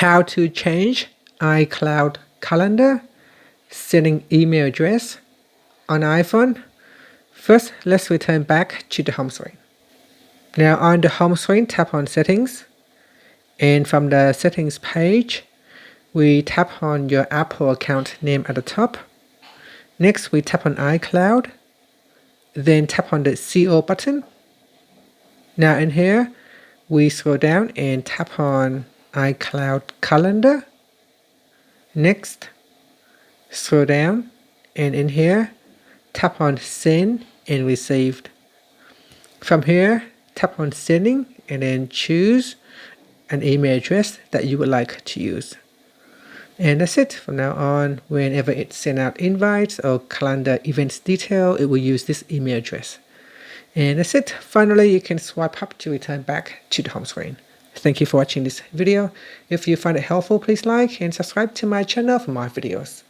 how to change iCloud calendar sending email address on iPhone. First, let's return back to the home screen. Now on the home screen, tap on Settings, and from the Settings page, we tap on your Apple account name at the top. Next, we tap on iCloud, then tap on the CO button. Now in here, we scroll down and tap on iCloud Calendar. Next, scroll down, and in here, tap on Send and Received. From here, tap on Sending and then choose an email address that you would like to use. And that's it. From now on, whenever it sends out invites or calendar events detail, it will use this email address. And that's it. Finally, you can swipe up to return back to the home screen. Thank you for watching this video. If you find it helpful, please like and subscribe to my channel for more videos.